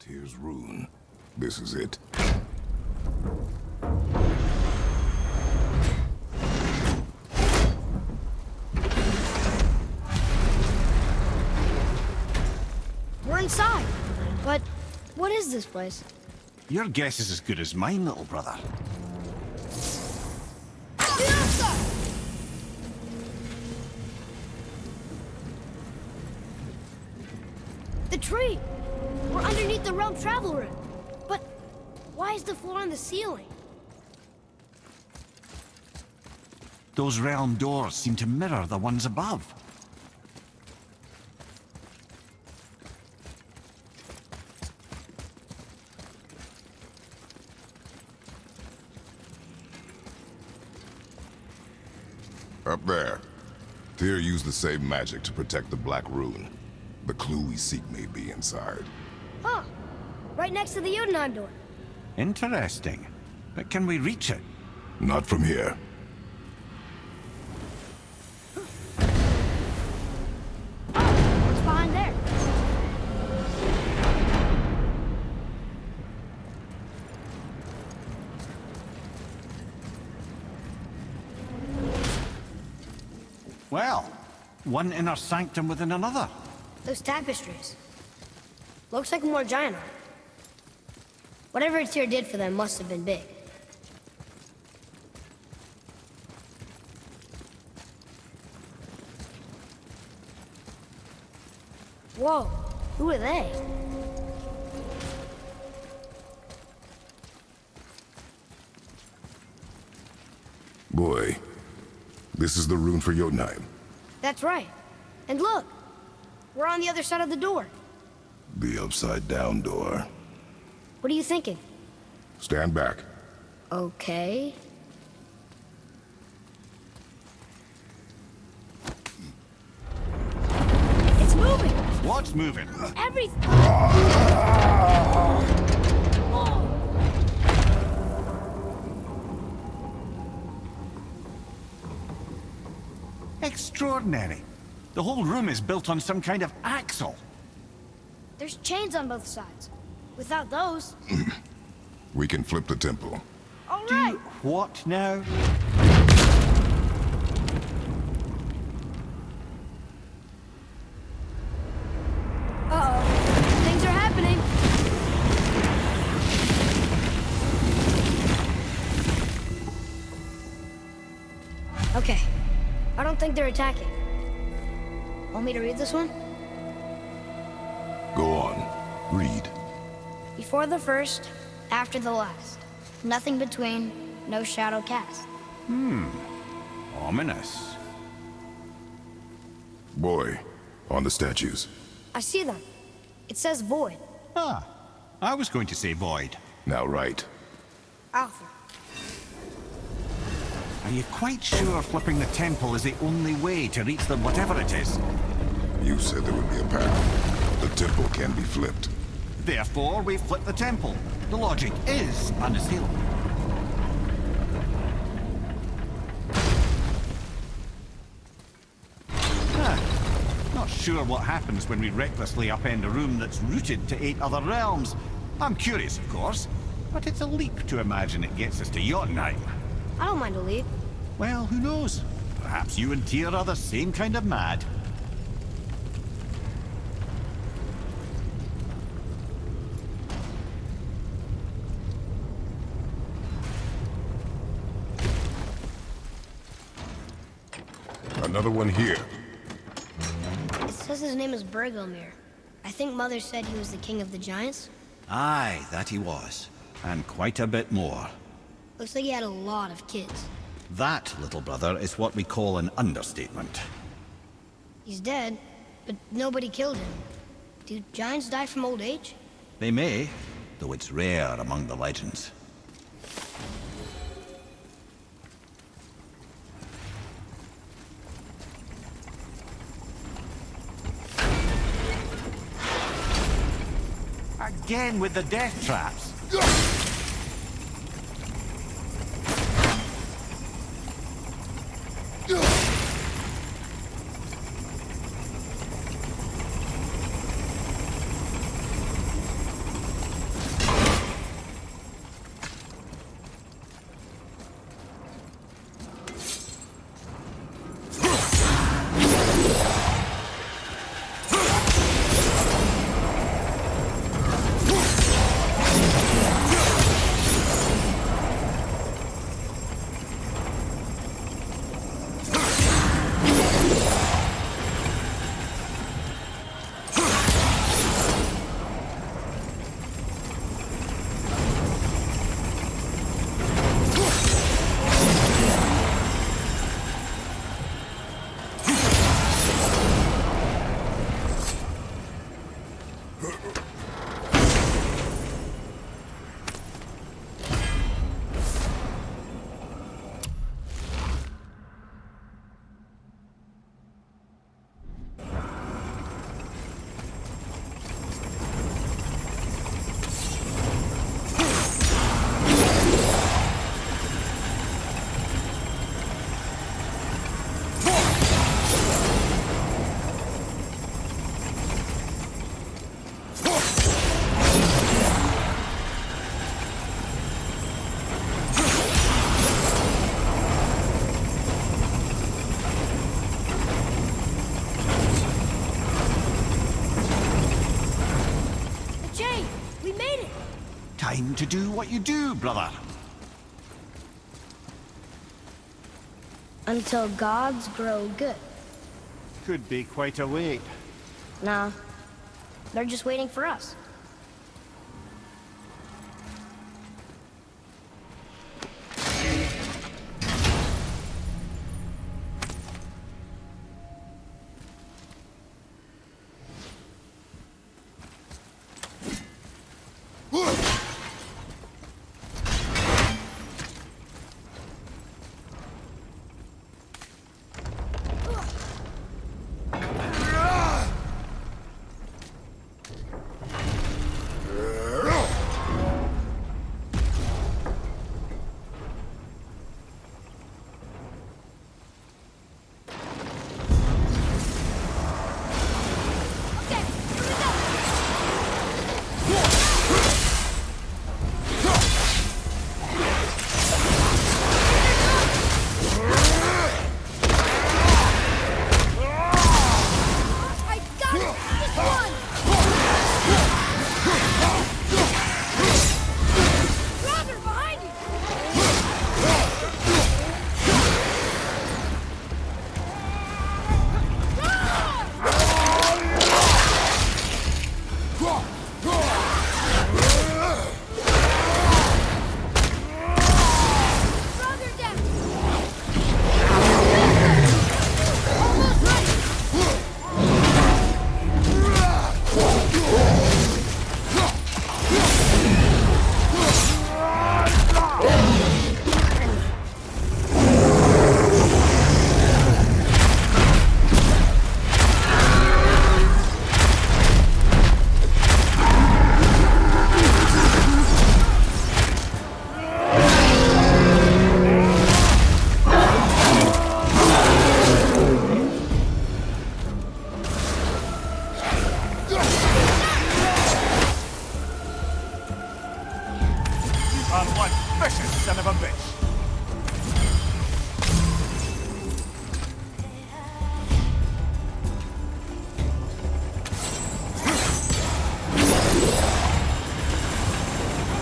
Tyr's rune. This is it. We're inside. But what is this place? Your guess is as good as mine, little brother. The tree! We're underneath the realm travel room. But why is the floor on the ceiling? Those realm doors seem to mirror the ones above. Up there. Tyr used the same magic to protect the Black Rune. The clue we seek may be inside. Huh. Right next to the Jötunheim door. Interesting. But can we reach it? Not from here. What's behind there? Well, one inner sanctum within another. Those tapestries. Looks like more giant art. Whatever Tyr did for them must have been big. Whoa, who are they? Boy, this is the rune for Jötunheim. That's right. And look, we're on the other side of the door. The upside-down door. What are you thinking? Stand back. Okay. It's moving! What's moving? Everything! Oh. Extraordinary. The whole room is built on some kind of axle. There's chains on both sides. Without those... We can flip the temple. All Do right! what now? Uh-oh. Things are happening. Okay. I don't think they're attacking. Want me to read this one? Go on. Read. Before the first, after the last. Nothing between, no shadow cast. Ominous. Boy, on the statues. I see them. It says void. Ah, I was going to say void. Now right. Arthur. Are you quite sure flipping the temple is the only way to reach the whatever it is? You said there would be a path. The temple can be flipped. Therefore, we flip the temple. The logic is unassailable. Not sure what happens when we recklessly upend a room that's rooted to 8 other realms. I'm curious, of course, but it's a leap to imagine it gets us to Jötunheim. I don't mind a leap. Well, who knows? Perhaps you and Tyr are the same kind of mad. Another one here. It says his name is Bergelmir. I think Mother said he was the king of the giants. Aye, that he was. And quite a bit more. Looks like he had a lot of kids. That, little brother, is what we call an understatement. He's dead, but nobody killed him. Do giants die from old age? They may, though it's rare among the legends. Again with the death traps. Time to do what you do, brother. Until gods grow good. Could be quite a wait. Nah, they're just waiting for us.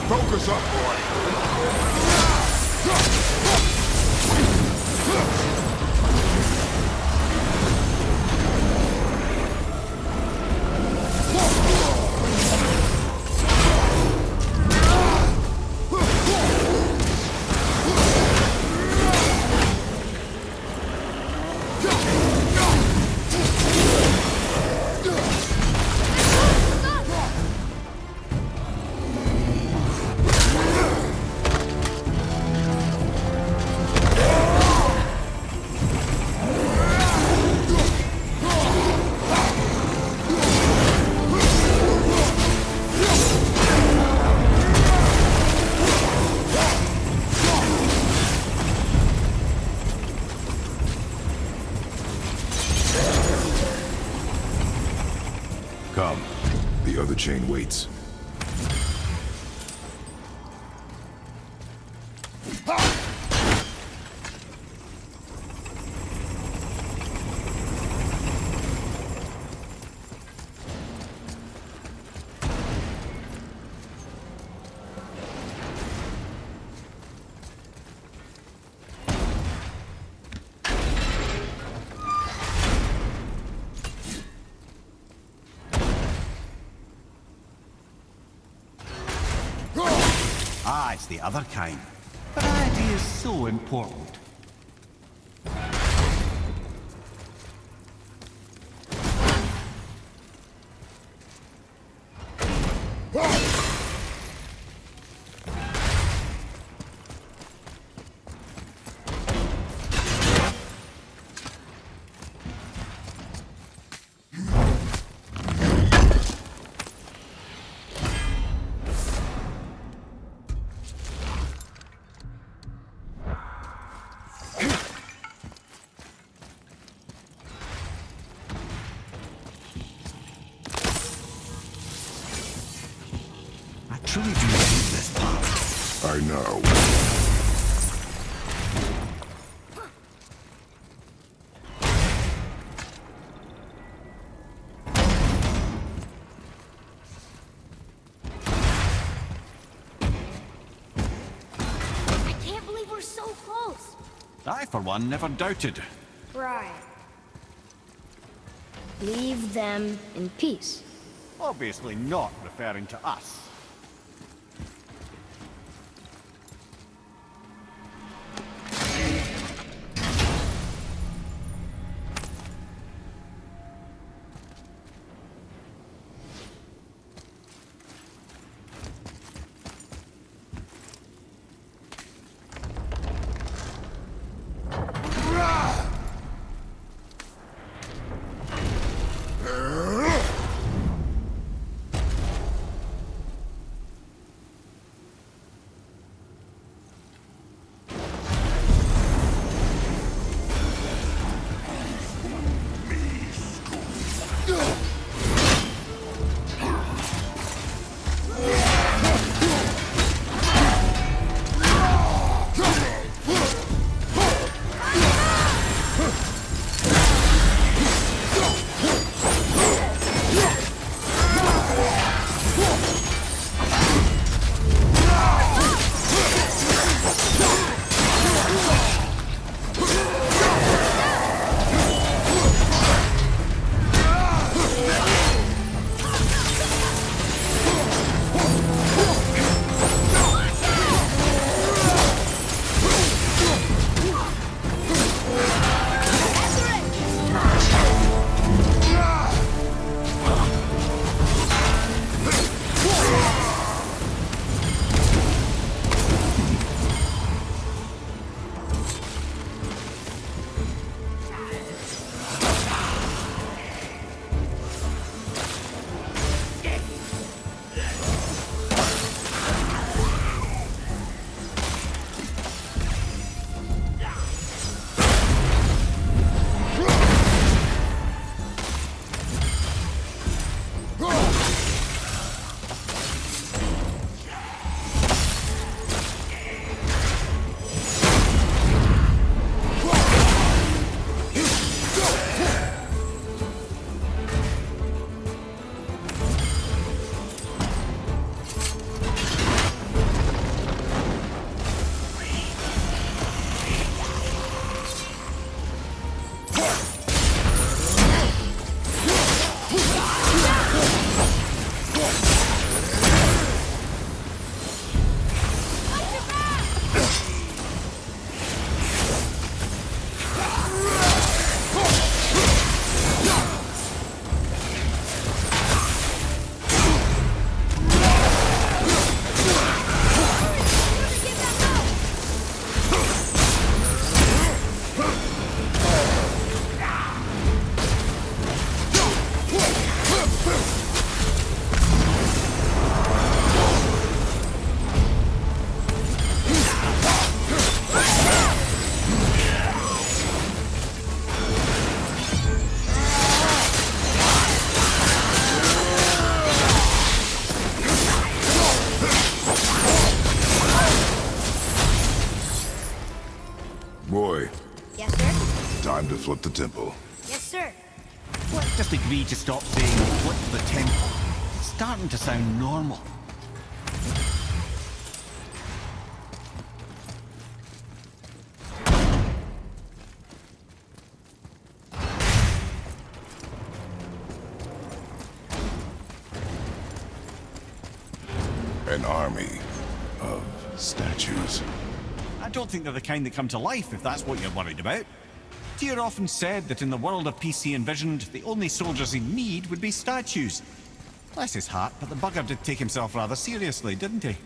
Focus up, Come. The other chain waits. Ah, it's the other kind. Variety is so important. Truly do hate this part. I know. I, for one, never doubted. Right. Leave them in peace. Obviously not referring to us. Time to flip the temple. Yes, sir. Let's just agree to stop saying flip the temple. It's starting to sound normal. An army of statues. I don't think they're the kind that come to life, if that's what you're worried about. Tyr often said that in the world of peace he envisioned, the only soldiers he'd need would be statues. Bless his heart, but the bugger did take himself rather seriously, didn't he?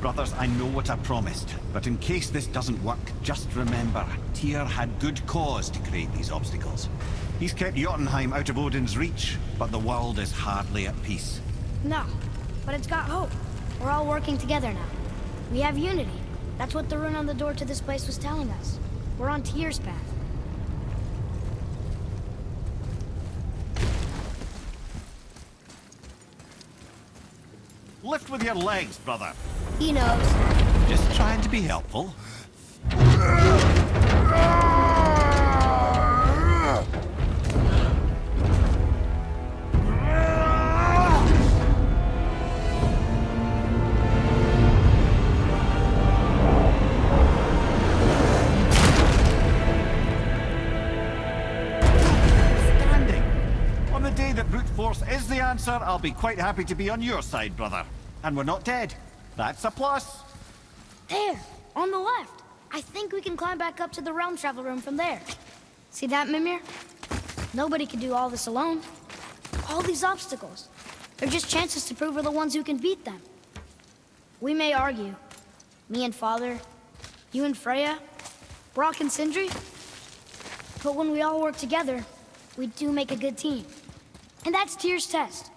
Brothers, I know what I promised, but in case this doesn't work, just remember, Tyr had good cause to create these obstacles. He's kept Jötunheim out of Odin's reach, but the world is hardly at peace. No, but it's got hope. We're all working together now. We have unity. That's what the rune on the door to this place was telling us. We're on Tyr's path. Lift with your legs, brother. He knows. Just trying to be helpful. Force is the answer, I'll be quite happy to be on your side, brother. And we're not dead. That's a plus. There, on the left. I think we can climb back up to the realm travel room from there. See that, Mimir? Nobody can do all this alone. All these obstacles. They're just chances to prove we're the ones who can beat them. We may argue. Me and Father, you and Freya, Brock and Sindri. But when we all work together, we do make a good team. And that's Tyr's test.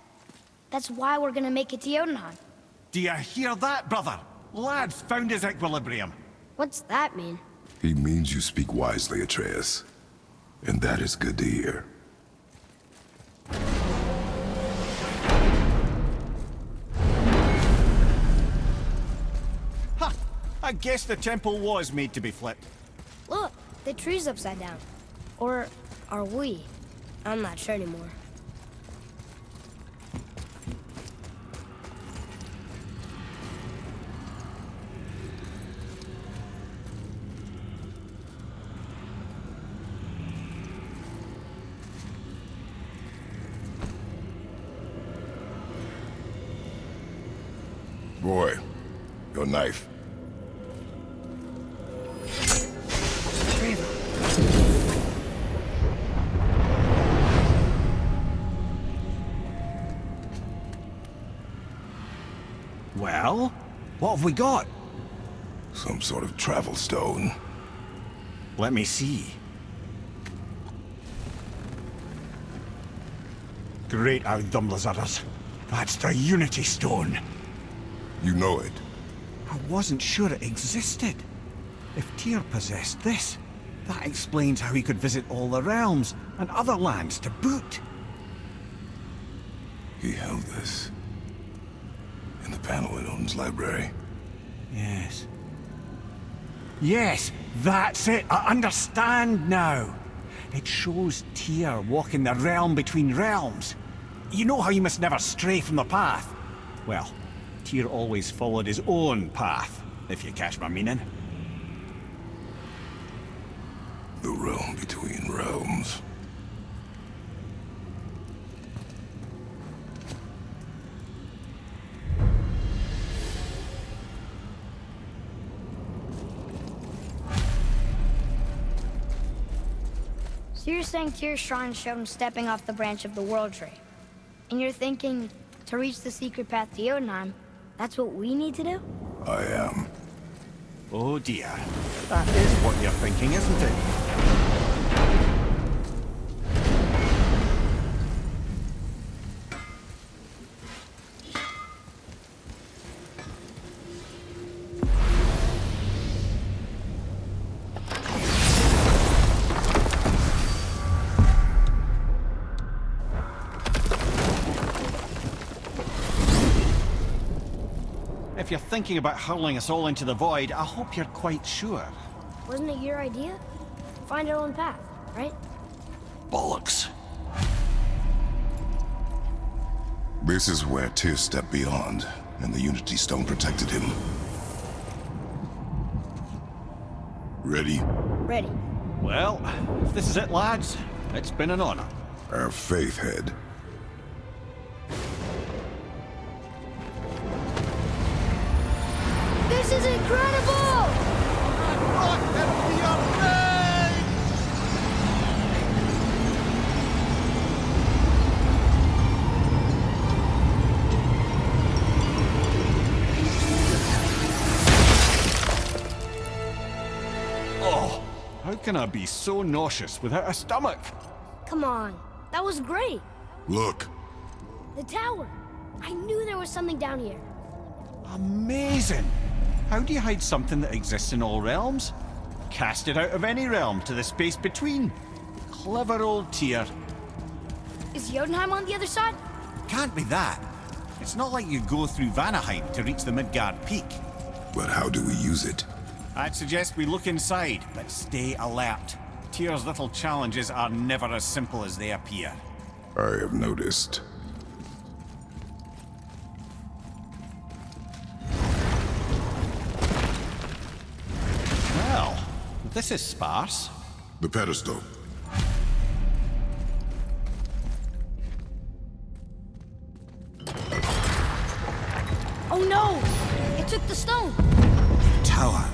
That's why we're gonna make it to Jötunheim. Do you hear that, brother? Lad's found his equilibrium. What's that mean? He means you speak wisely, Atreus. And that is good to hear. Ha! I guess the temple was made to be flipped. Look, the tree's upside down. Or are we? I'm not sure anymore. Boy, your knife. Well, what have we got? Some sort of travel stone. Let me see. Great Outdumblers. That's the Unity Stone. You know it. I wasn't sure it existed. If Tyr possessed this, that explains how he could visit all the realms and other lands to boot. He held this in the panel in Odin's library. Yes. Yes, that's it. I understand now. It shows Tyr walking the realm between realms. You know how you must never stray from the path? Well, Tyr always followed his own path, if you catch my meaning. The realm between realms. So you're saying Tyr's shrine showed him stepping off the branch of the World Tree. And you're thinking, to reach the secret path to Jötunheim, that's what we need to do? I am. Oh dear. That is what you're thinking, isn't it? If you're thinking about hurling us all into the void, I hope you're quite sure. Wasn't it your idea? Find our own path, right? Bollocks. This is where Tyr stepped beyond, and the Unity Stone protected him. Ready? Ready. Well, if this is it, lads, it's been an honor. Our faith head. This is incredible! Oh, how can I be so nauseous without a stomach? Come on, that was great. Look. The tower. I knew there was something down here. Amazing! How do you hide something that exists in all realms? Cast it out of any realm to the space between. Clever old Tyr. Is Jötunheim on the other side? Can't be that. It's not like you go through Vanaheim to reach the Midgard Peak. But how do we use it? I'd suggest we look inside, but stay alert. Tyr's little challenges are never as simple as they appear. I have noticed. Well, this is sparse. The pedestal. Oh no! It took the stone! Tower.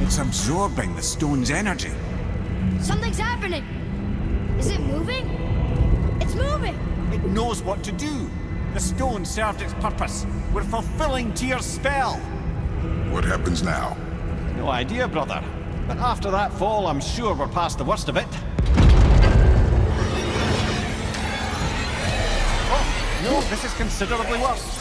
It's absorbing the stone's energy. Something's happening! Is it moving? It's moving! It knows what to do. The stone served its purpose. We're fulfilling Tyr's spell. What happens now? No idea, brother. But after that fall, I'm sure we're past the worst of it. Oh, no, this is considerably worse.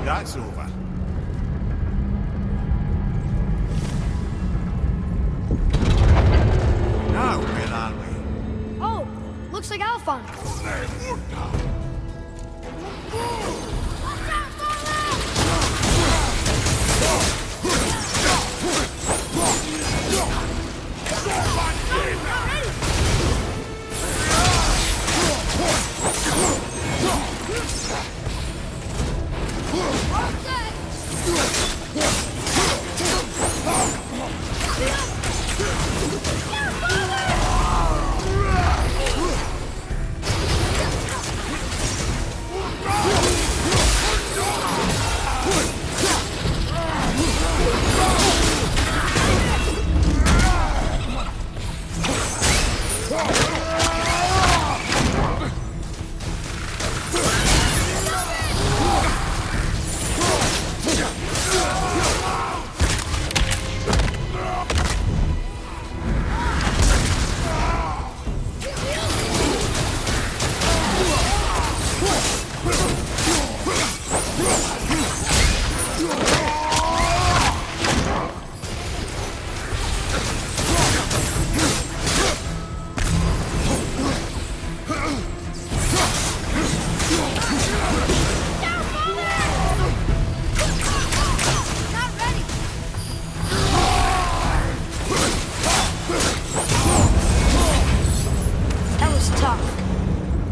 That's over. Now, where are we? Oh, looks like Alphon.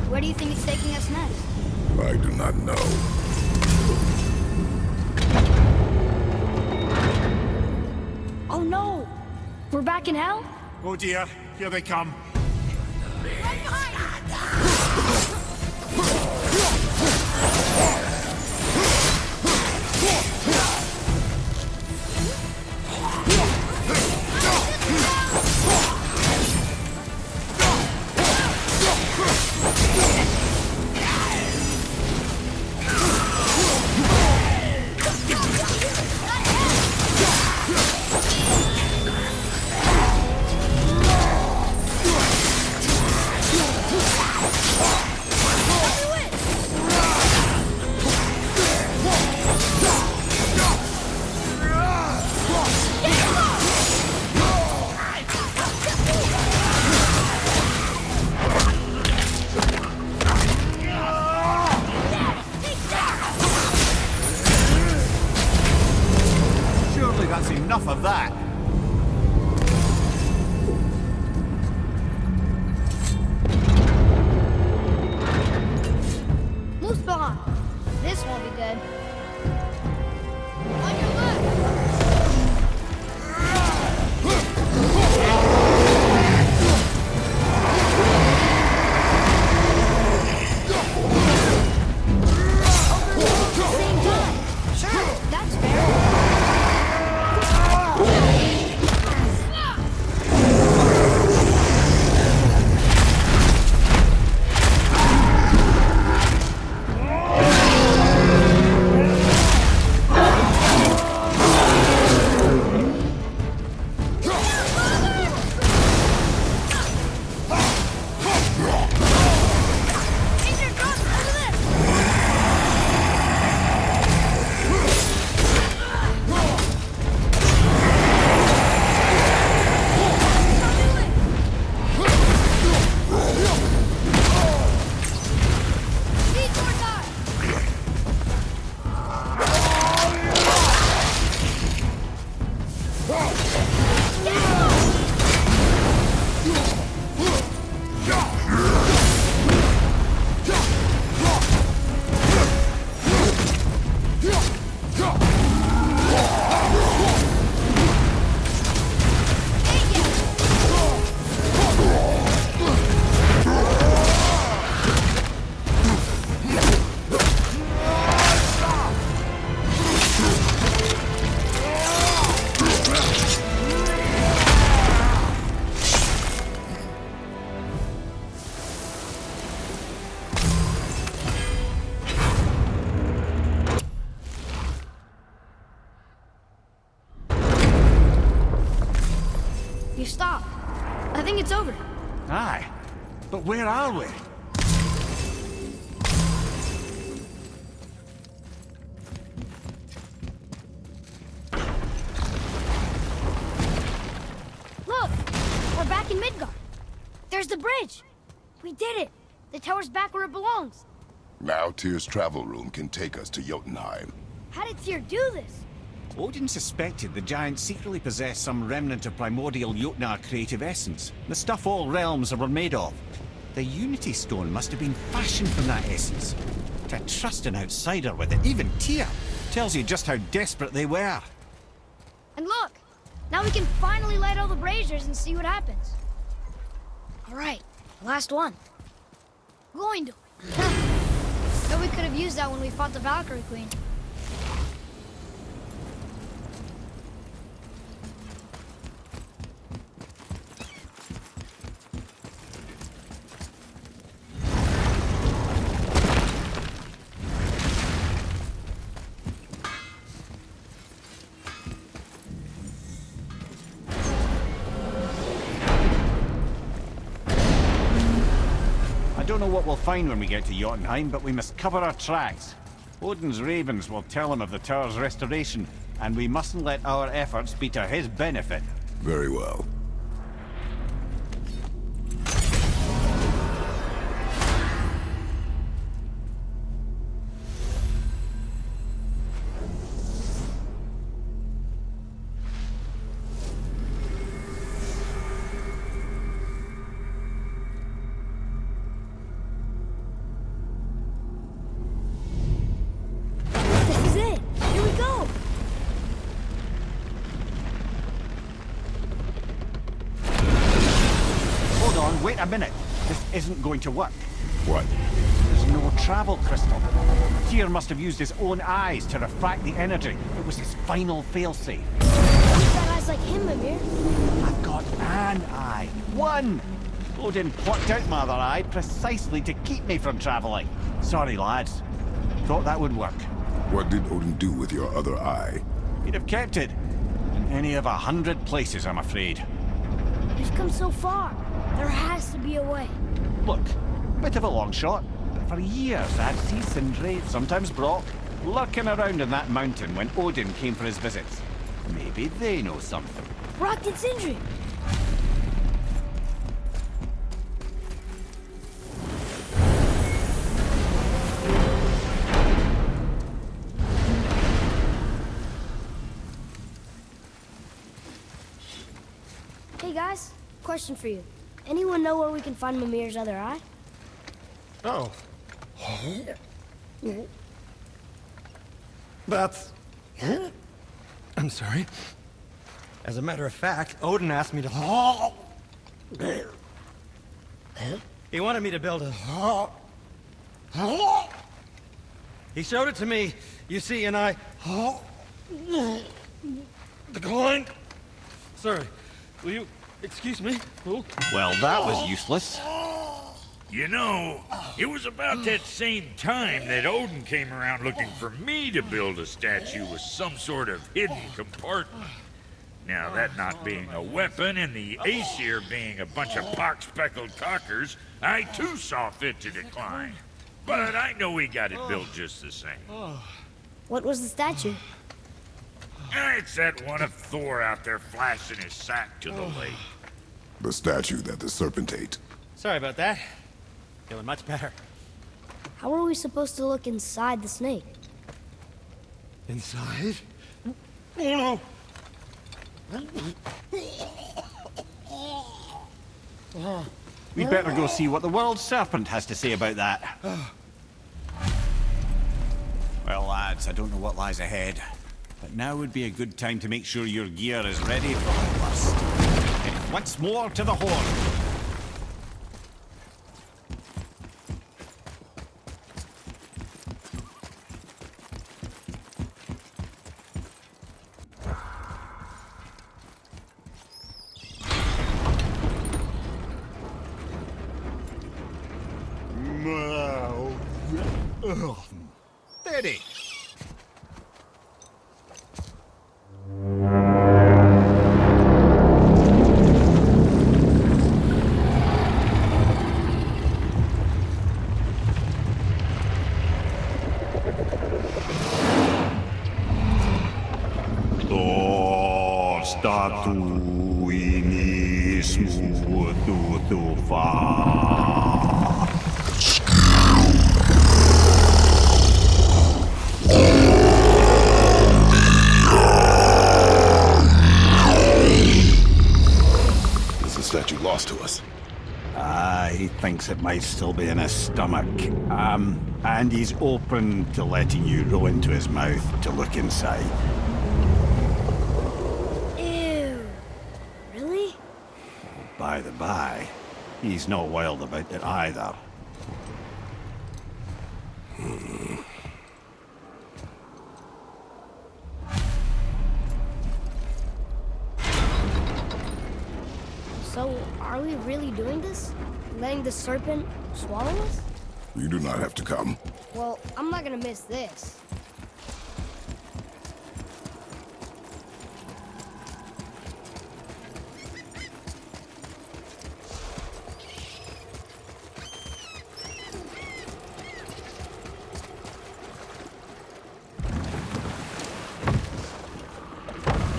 Where do you think it's taking us next? I do not know. Oh no! We're back in hell? Oh dear, here they come. That's enough of that. Muspelheim. This won't be good. On your left. Same time. Sure, that's fair. stopped. I think it's over. Aye. But where are we? Look! We're back in Midgard. There's the bridge. We did it. The tower's back where it belongs. Now Tyr's travel room can take us to Jötunheim. How did Tyr do this? Odin suspected the giants secretly possessed some remnant of primordial Jötnar creative essence, the stuff all realms were made of. The Unity Stone must have been fashioned from that essence. To trust an outsider with it, even Tyr, tells you just how desperate they were. And look! Now we can finally light all the braziers and see what happens. All right, last one. Going to. But we could have used that when we fought the Valkyrie Queen. I don't know what we'll find when we get to Jötunheim, but we must cover our tracks. Odin's ravens will tell him of the tower's restoration, and we mustn't let our efforts be to his benefit. Very well. This is it. Here we go. Hold on, wait a minute. This isn't going to work. What? There's no travel crystal. Tyr must have used his own eyes to refract the energy. It was his final failsafe. We've got eyes like him, Mimir. I've got an eye. One! Odin plucked out my other eye precisely to keep me from traveling. Sorry, lads. Thought that would work. What did Odin do with your other eye? He'd have kept it. In any of 100 places, I'm afraid. We've come so far. There has to be a way. Look, bit of a long shot, but for years I'd see Sindri, sometimes Brock, lurking around in that mountain when Odin came for his visits. Maybe they know something. Brock did Sindri. Hey guys, question for you. Anyone know where we can find Mimir's other eye? Oh. That's... I'm sorry. As a matter of fact, Odin asked me to... He wanted me to build a... He showed it to me, you see, and I... Declined. Sorry. Will you excuse me? Oh. Well, that was useless. You know, it was about that same time that Odin came around looking for me to build a statue with some sort of hidden compartment. Now, that not being a weapon and the Aesir being a bunch of pock-speckled cockers, I too saw fit to decline. But I know we got it built just the same. What was the statue? It's that one of Thor out there flashing his sack to the lake. The statue that the serpent ate. Sorry about that. Feeling much better. How are we supposed to look inside the snake? Inside? Oh no! We better go see what the world serpent has to say about that. Well, lads, I don't know what lies ahead, but now would be a good time to make sure your gear is ready for the worst. And once more to the horn. Steady. statuinis muuttuva. Is the statue lost to us? He thinks it might still be in his stomach. And he's open to letting you roll into his mouth to look inside. Ew. Really? By the by, he's not wild about it either. So, are we really doing this? Letting the serpent swallow us? You do not have to come. Well, I'm not gonna miss this.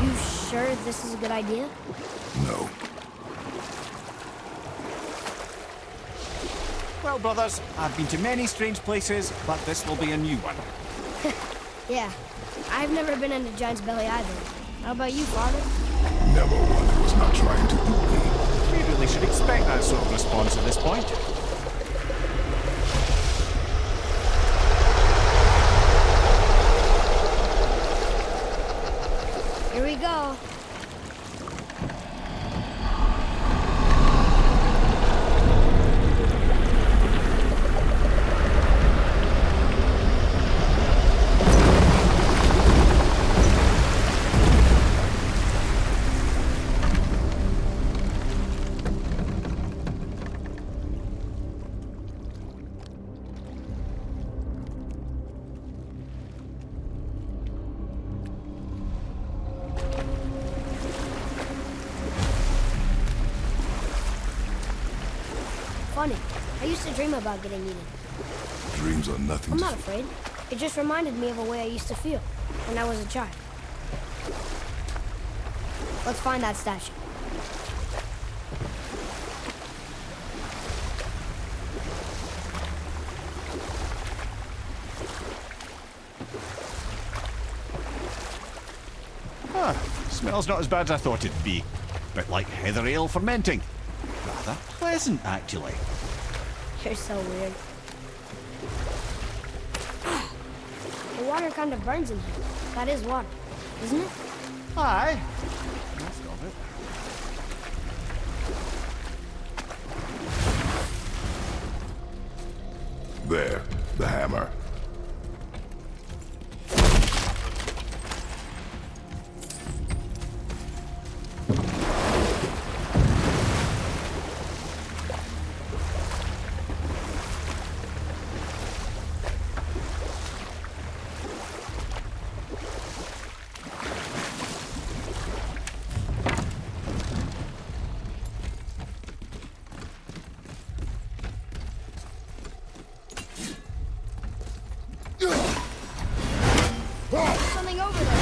You sure this is a good idea? No. Well, brothers, I've been to many strange places, but this will be a new one. Yeah. I've never been in a giant's belly either. How about you, Father? Never one who was not trying to eat me. We really should expect that sort of response at this point. Here we go. Funny. I used to dream about getting eaten. Dreams are nothing I'm to... not afraid. It just reminded me of a way I used to feel when I was a child. Let's find that statue. Smells not as bad as I thought it'd be. Bit like heather ale fermenting. Rather pleasant, actually. You're so weird. The water kind of burns in here. That is water, isn't it? Aye. Most of it. There, the hammer. There's something over there.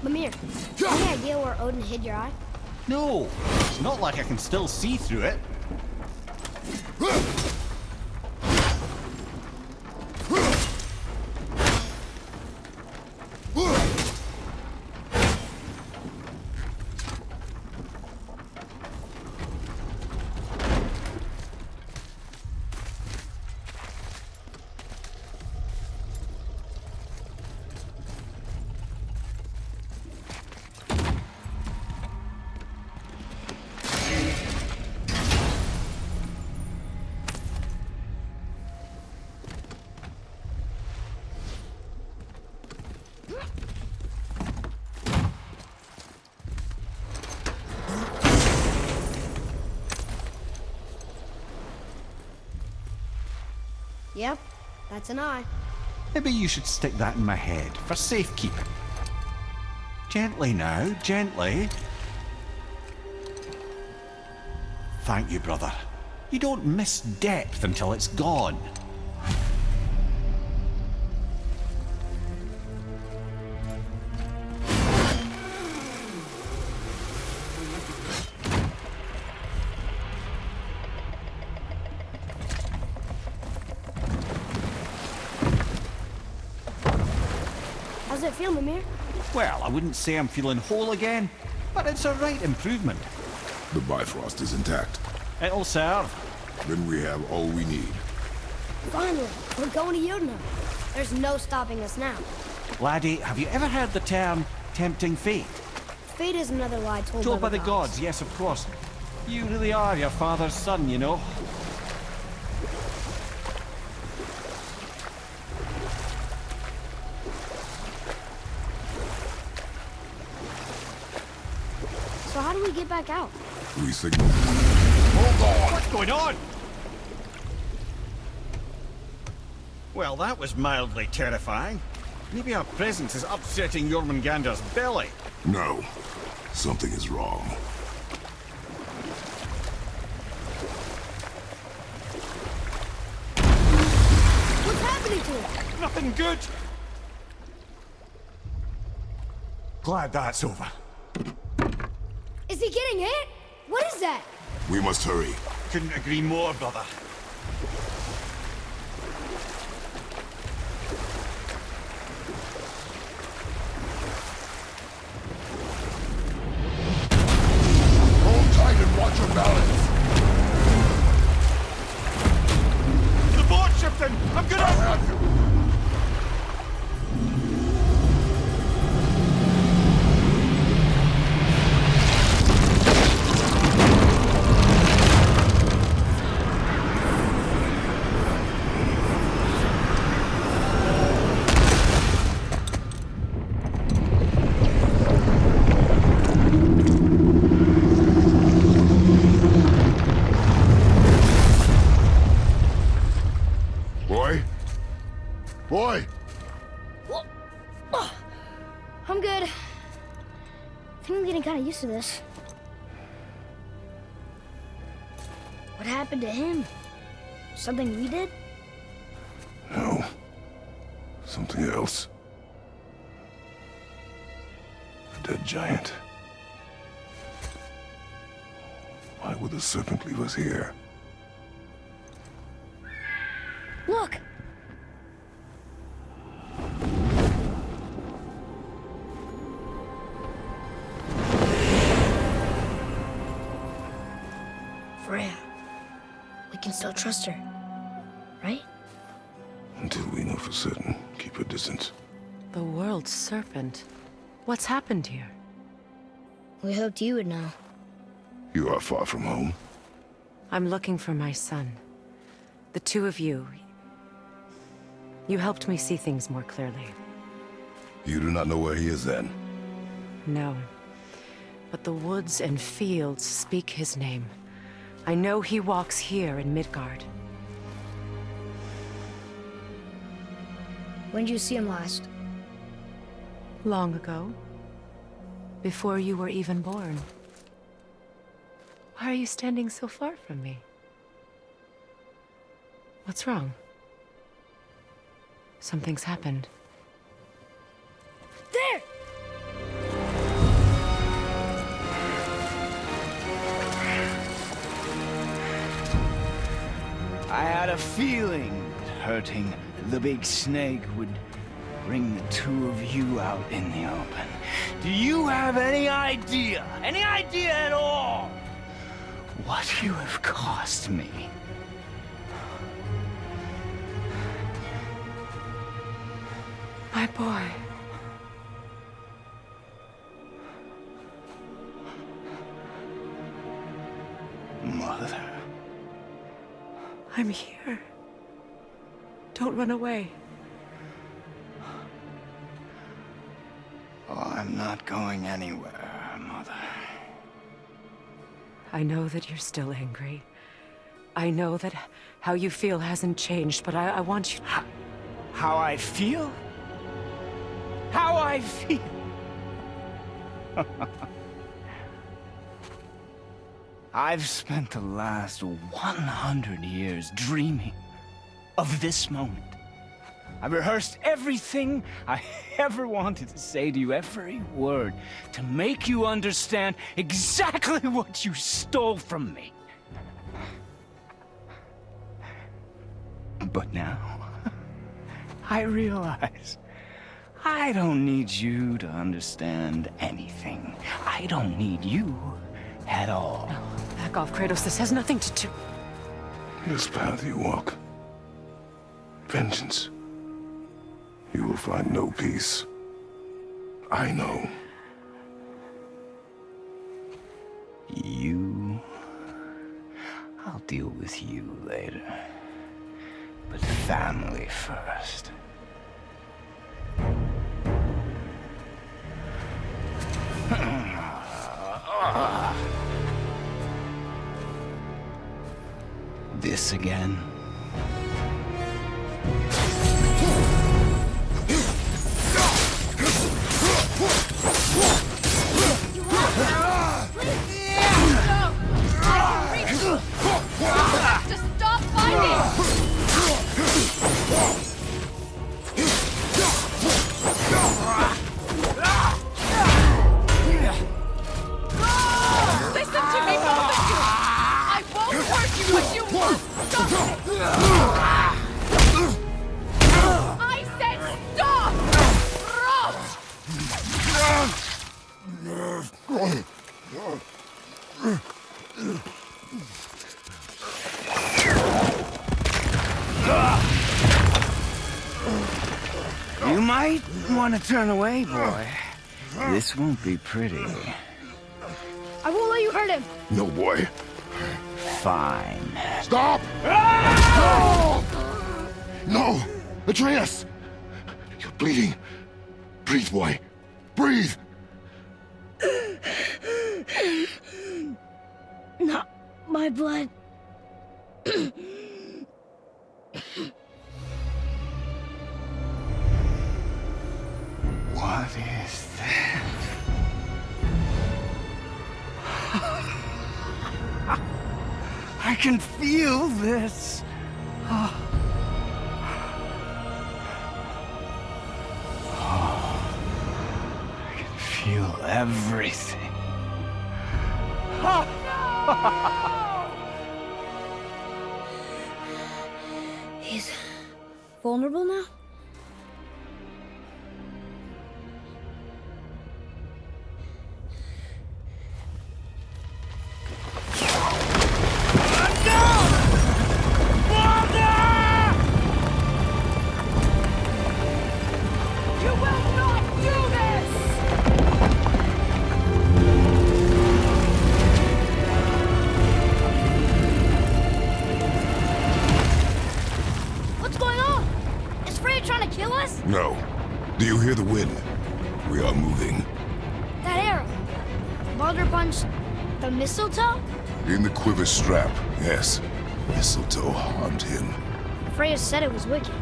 Mimir, any idea where Odin hid your eye? No, it's not like I can still see through it. Yep, that's an eye. Maybe you should stick that in my head for safekeeping. Gently now, gently. Thank you, brother. You don't miss depth until it's gone. How's it feel, Mimir? Well, I wouldn't say I'm feeling whole again, but it's a right improvement. The Bifrost is intact. It'll serve. Then we have all we need. Finally, we're going to Jötunheim. There's no stopping us now. Laddie, have you ever heard the term tempting fate? Fate is another lie Told by the gods, yes, of course. You really are your father's son, you know. So how do we get back out? We signal. Hold on! What's going on? Well, that was mildly terrifying. Maybe our presence is upsetting Jormungandr's belly. No. Something is wrong. What's happening to him? Nothing good. Glad that's over. Is he getting hit? What is that? We must hurry. Couldn't agree more, brother. Hold tight and watch your balance. The boat's shifting! I'm gonna... I'll have you. Boy! I'm good. I think I'm getting kind of used to this. What happened to him? Something we did? No. Something else. A dead giant. Why would the serpent leave us here? Look! Freya. We can still trust her, right? Until we know for certain, keep a distance. The world's serpent. What's happened here? We hoped you would know. You are far from home. I'm looking for my son. The two of you. You helped me see things more clearly. You do not know where he is then? No. But the woods and fields speak his name. I know he walks here in Midgard. When did you see him last? Long ago. Before you were even born. Why are you standing so far from me? What's wrong? Something's happened. There! I had a feeling that hurting the big snake would bring the two of you out in the open. Do you have any idea at all, what you have cost me? My boy. Mother. I'm here. Don't run away. Oh, I'm not going anywhere, Mother. I know that you're still angry. I know that how you feel hasn't changed, but I want you... How I feel? How I feel? I've spent the last 100 years dreaming of this moment. I rehearsed everything I ever wanted to say to you, every word, to make you understand exactly what you stole from me. But now, I realize I don't need you to understand anything. I don't need you at all. No, back off, Kratos. This has nothing to do... This path you walk, vengeance, you will find no peace. I know. You... I'll deal with you later. But family first. This again? Just stop fighting! Listen to me, both of you! I won't hurt you, but you must stop it! I said stop! You might want to turn away, boy. This won't be pretty. I won't let you hurt him. No, boy. Fine. Stop! No! Atreus! You're bleeding. Breathe, boy. Breathe! Not my blood. What is that? I can feel this. I can feel everything. He's vulnerable now? You will not do this! What's going on? Is Freya trying to kill us? No. Do you hear the wind? We are moving. That arrow. Baldur punched the mistletoe? In the quiver strap, yes. Mistletoe harmed him. Freya said it was wicked.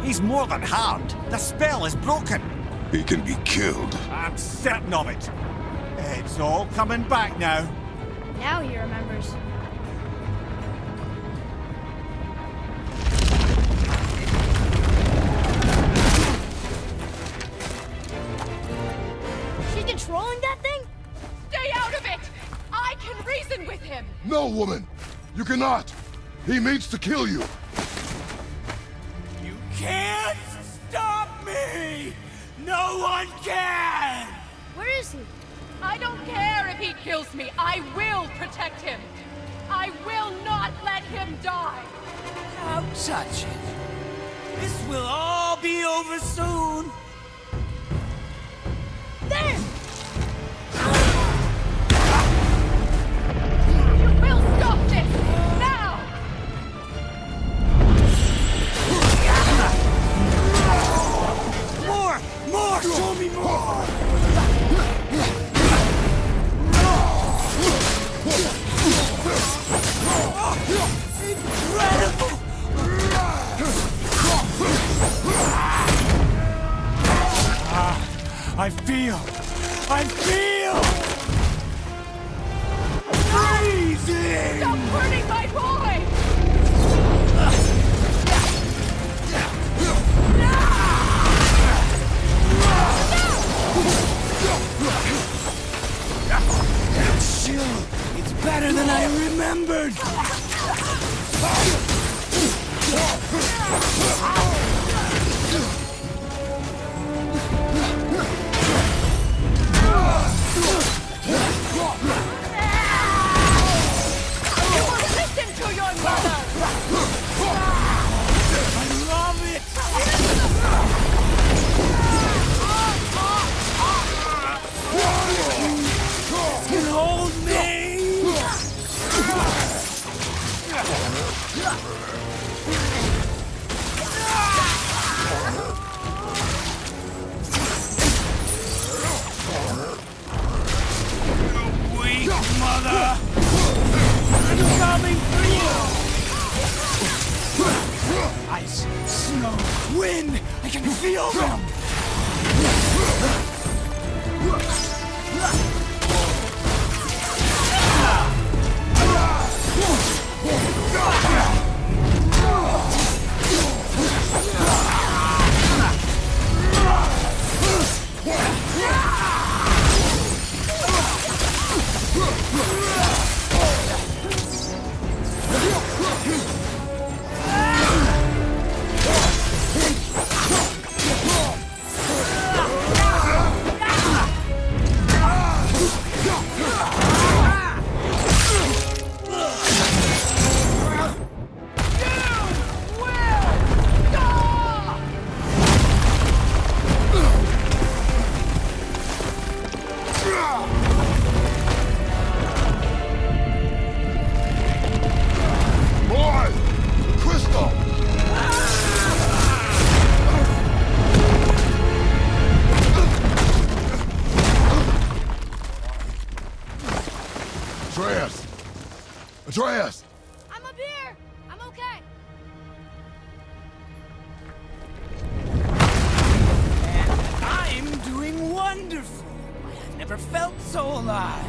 He's more than harmed. The spell is broken. He can be killed. I'm certain of it. It's all coming back now. Now he remembers. She's controlling that thing? Stay out of it! I can reason with him! No, woman! You cannot! He means to kill you! You can't stop me! No one can! Where is he? I don't care if he kills me. I will protect him. I will not let him die. Don't touch it. This will all be over soon. There! You will stop this now! More! Show me more! I feel freezing! Stop hurting my boy! Chill. It's better than I remembered. You will listen to your mother! I love it. Can hold me. You weak mother. I'm coming for you. Ice, snow, wind. I can feel them. Atreus! I'm up here! I'm okay! I'm doing wonderful. I've never felt so alive.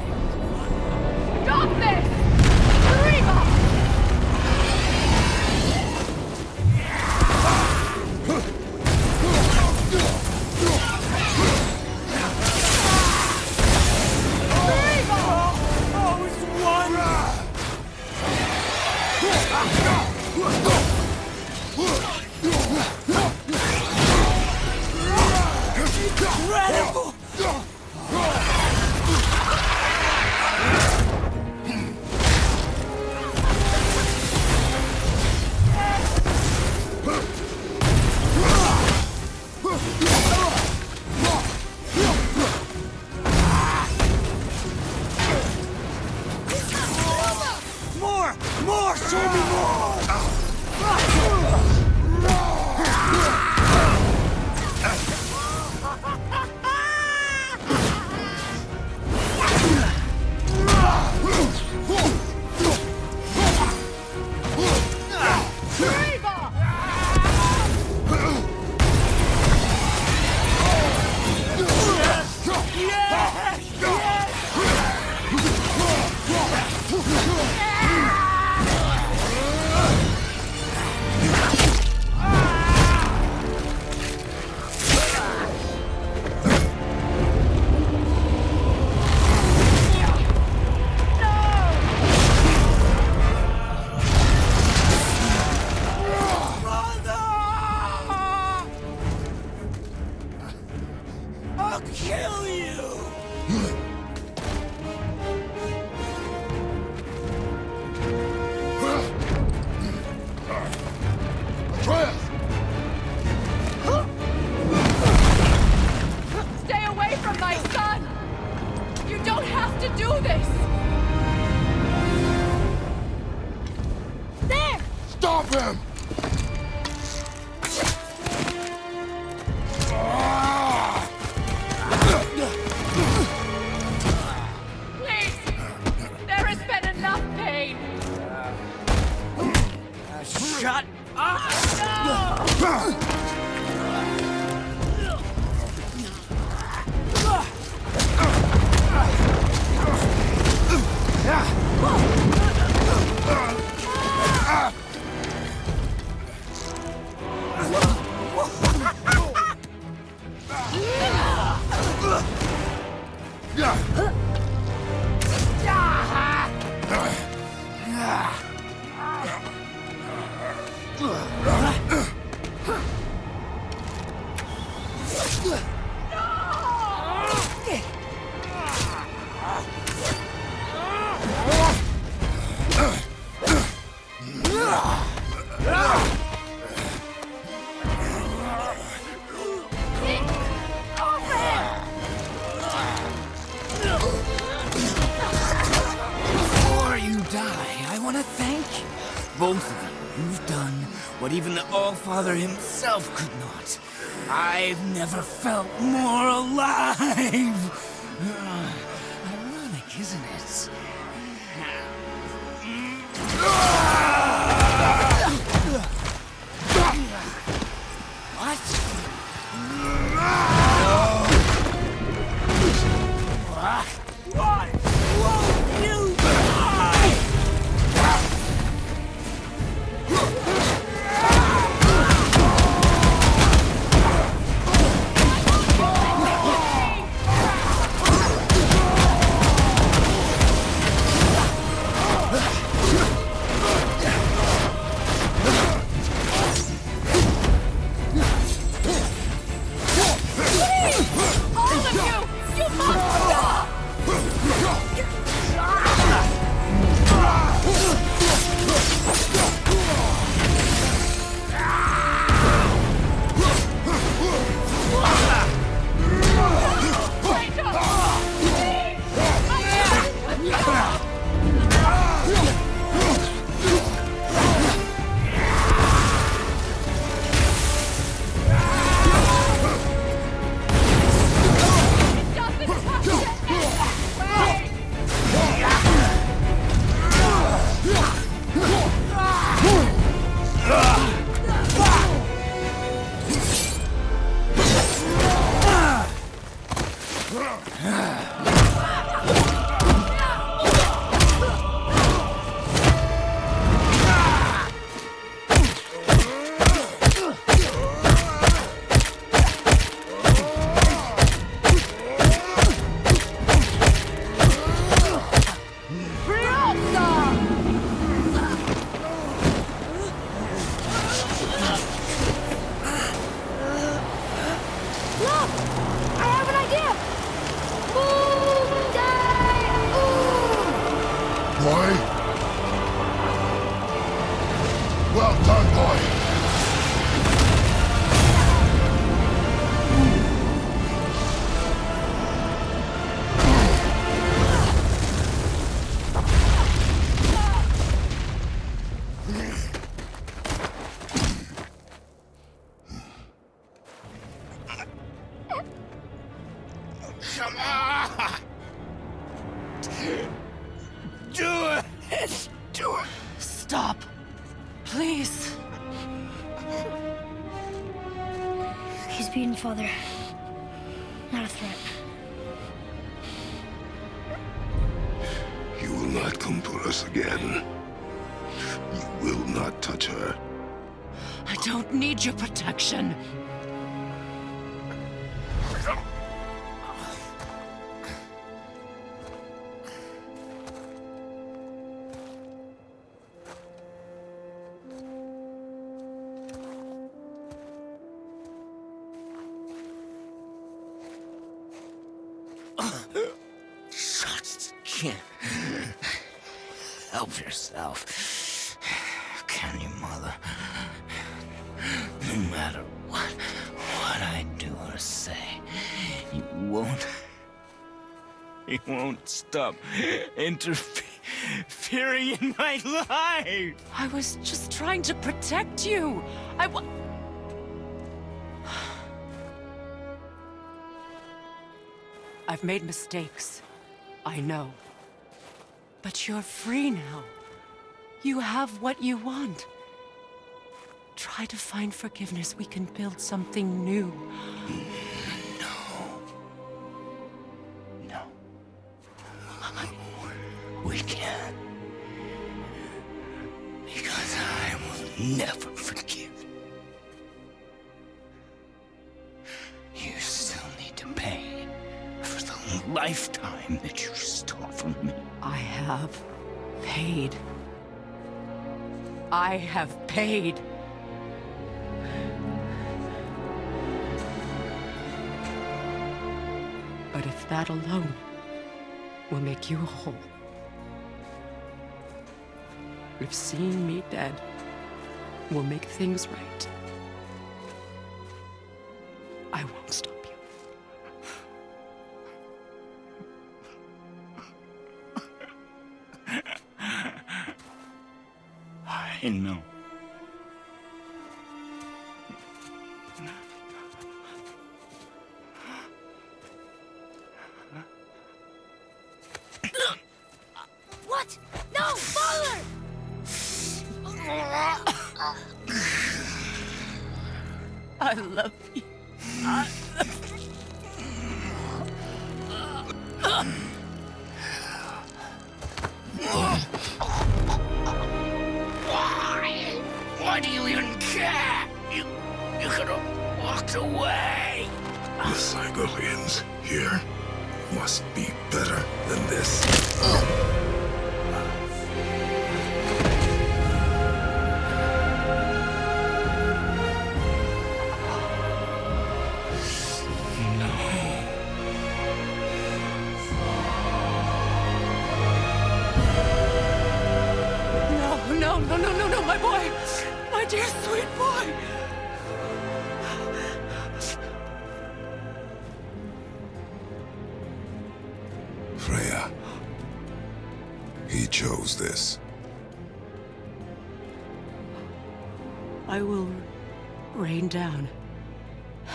Stop this! Reba! Oh, it's wonderful. Incredible! More! Show me more! I'll kill you! Atreus! Stay away from my son! You don't have to do this! There! Stop him! Before you die, I want to thank you. Both of you. You've done what even the All-Father himself could not. I've never felt more alive. Ironic, isn't it? What? Why won't you die? All of you! You must stop! Well done, boy. Come on! Do it! Do it! Stop. Please. He's beaten, Father. Not a threat. You will not come for us again. You will not touch her. I don't need your protection. Just can't help yourself. Can you, Mother? No matter what I do or say, you won't stop interfering in my life. I was just trying to protect you. I've made mistakes. I know. But you're free now. You have what you want. Try to find forgiveness. We can build something new. No. We can't. Because I will never forgive. You still need to pay for the lifetime that you stole from me. I have paid. I have paid. But if that alone will make you whole, if seeing me dead will make things right, I won't stop you. I know. What? No, Baldur! I love you. Why do you even care? You could have walked away. The Cygolians here must be better than this. No, my boy! My dear sweet boy! Freya. He chose this. I will rain down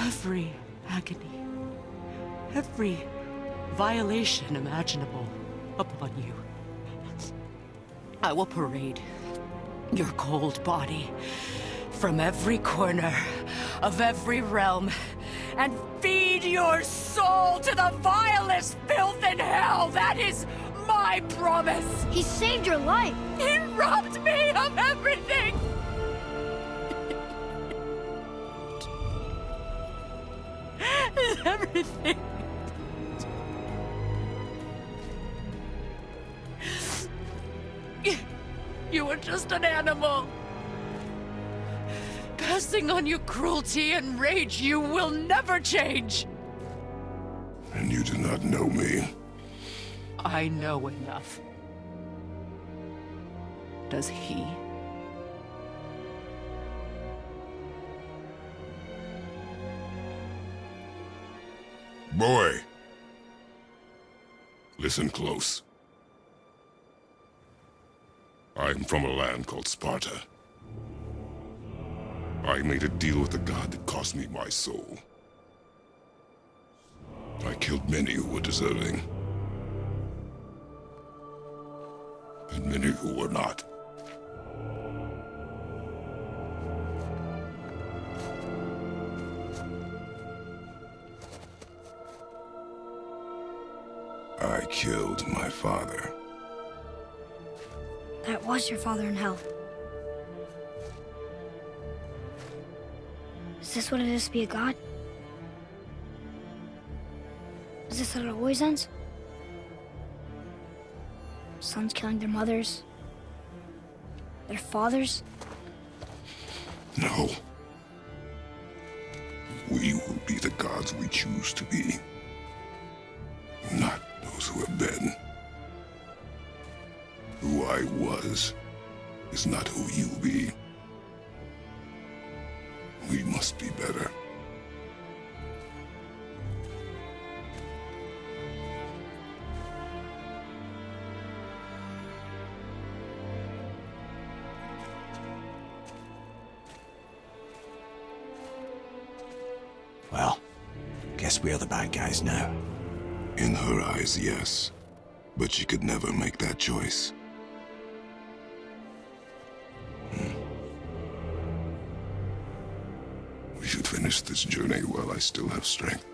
every agony, every violation imaginable upon you. I will parade your cold body from every corner of every realm and feed your soul to the vilest filth in hell. That is my promise. He saved your life. He robbed me of everything. Everything. You were just an animal. Passing on your cruelty and rage, you will never change. And you do not know me. I know enough. Does he? Boy. Listen close. I'm from a land called Sparta. I made a deal with the god that cost me my soul. I killed many who were deserving. And many who were not. I killed my father. That was your father in hell. Is this what it is to be a god? Is this how it always ends? Sons killing their mothers? Their fathers? No. We will be the gods we choose to be. Not those who have been. Who I was is not who you be. We must be better. Well, guess we're the bad guys now. In her eyes, yes. But she could never make that choice. We should finish this journey while I still have strength.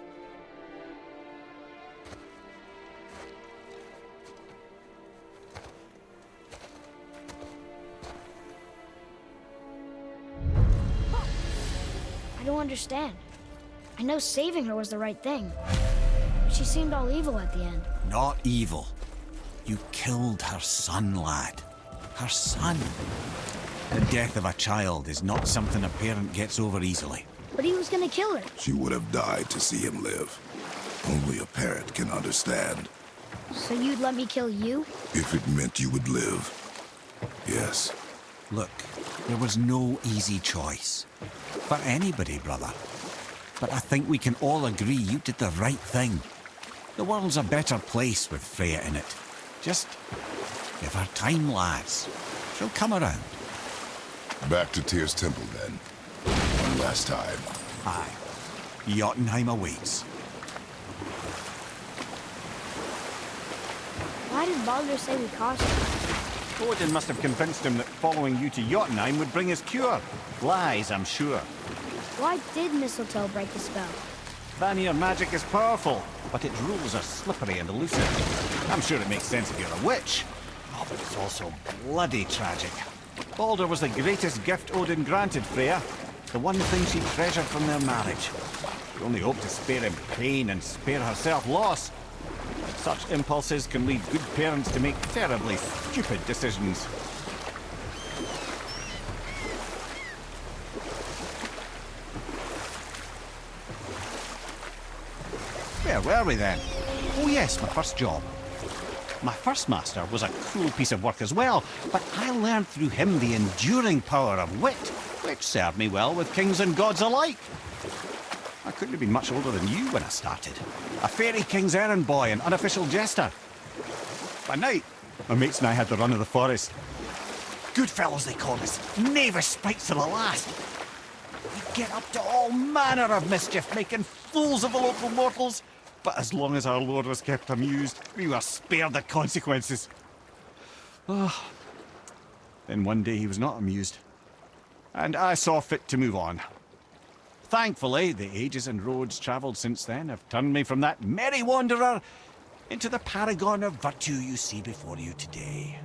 I don't understand. I know saving her was the right thing. But she seemed all evil at the end. Not evil. You killed her son, lad. Her son. The death of a child is not something a parent gets over easily. But he was gonna kill her. She would have died to see him live. Only a parrot can understand. So you'd let me kill you? If it meant you would live. Yes. Look, there was no easy choice. For anybody, brother. But I think we can all agree you did the right thing. The world's a better place with Freya in it. Just give her time, lads. She'll come around. Back to Tyr's temple, then. One last time. Aye. Jötunheim awaits. Why did Baldur say we caution? Odin must have convinced him that following you to Jötunheim would bring his cure. Lies, I'm sure. Why did mistletoe break the spell? Vanir magic is powerful, but its rules are slippery and elusive. I'm sure it makes sense if you're a witch. Oh, but it's also bloody tragic. Baldur was the greatest gift Odin granted Freya. The one thing she treasured from their marriage. She only hoped to spare him pain and spare herself loss. Such impulses can lead good parents to make terribly stupid decisions. Where were we then? Oh yes, my first job. My first master was a cruel piece of work as well, but I learned through him the enduring power of wit, which served me well with kings and gods alike. I couldn't have been much older than you when I started. A fairy king's errand boy and unofficial jester. By night, my mates and I had the run of the forest. Good fellows, they called us. Knavish sprites to the last. We'd get up to all manner of mischief, making fools of the local mortals. But as long as our lord was kept amused, we were spared the consequences. Oh. Then one day he was not amused. And I saw fit to move on. Thankfully, the ages and roads travelled since then have turned me from that merry wanderer into the paragon of virtue you see before you today.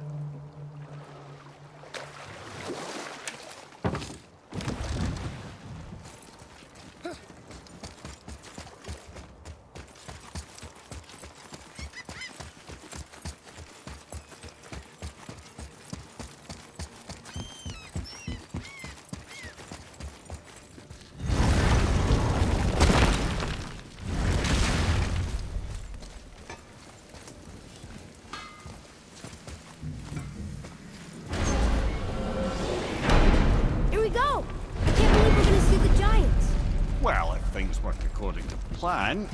Well, if things work according to plan,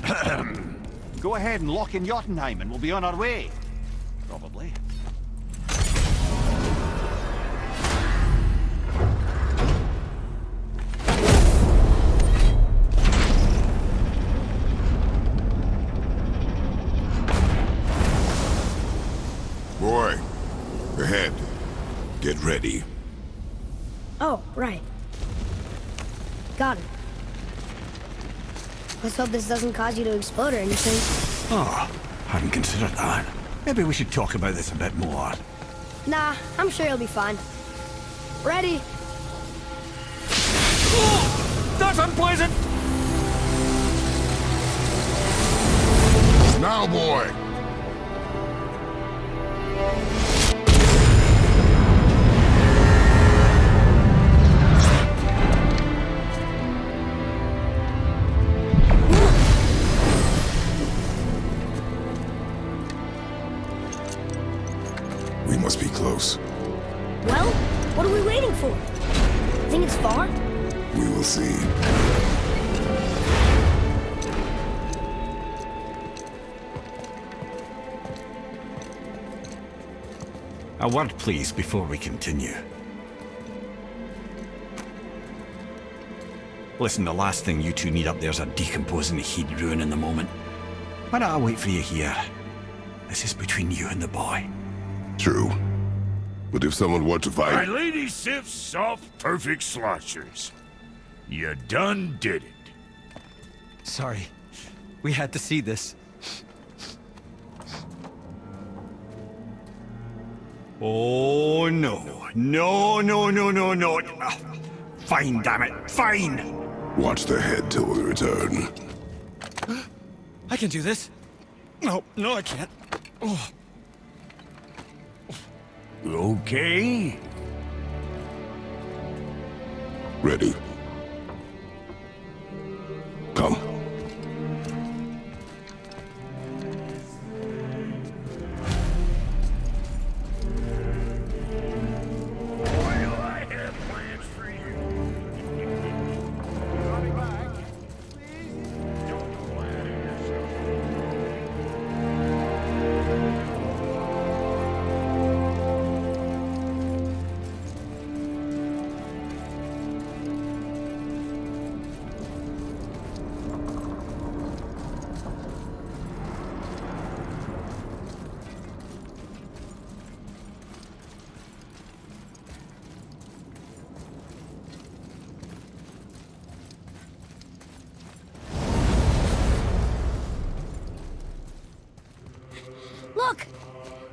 go ahead and lock in Jötunheim and we'll be on our way. Probably. Boy, ahead. Get ready. Oh, right. Got it. Let's hope this doesn't cause you to explode or anything. Oh, hadn't considered that. Maybe we should talk about this a bit more. Nah, I'm sure you'll be fine. Ready? Oh, that's unpleasant! Now, boy! We must be close. Well, what are we waiting for? Think it's far? We will see. A word, please, before we continue. Listen, the last thing you two need up there's a decomposing heat ruining the moment. Why don't I wait for you here? This is between you and the boy. True. But if someone were to My fight... lady Sif's soft, perfect sloshers. You done did it. Sorry. We had to see this. Oh, no. No, no, no, no, no. Fine, damn it. Fine! Watch the head till we return. I can do this. No, I can't. Oh. Okay. Ready.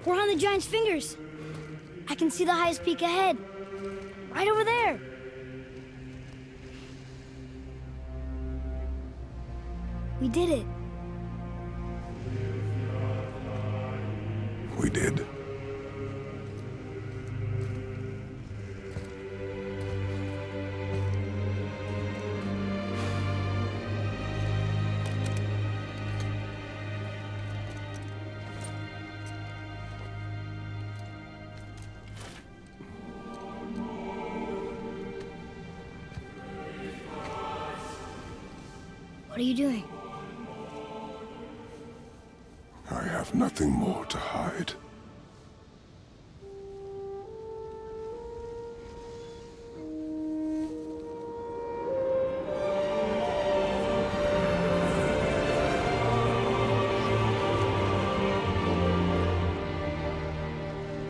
We're on the giant's fingers. I can see the highest peak ahead. Right over there. We did it. We did. What are you doing? I have nothing more to hide.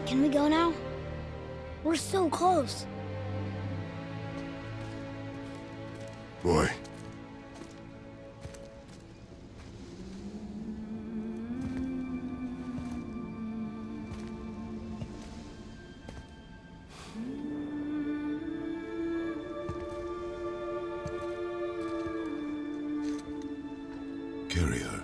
Can we go now? We're so close. Boy. Carry her.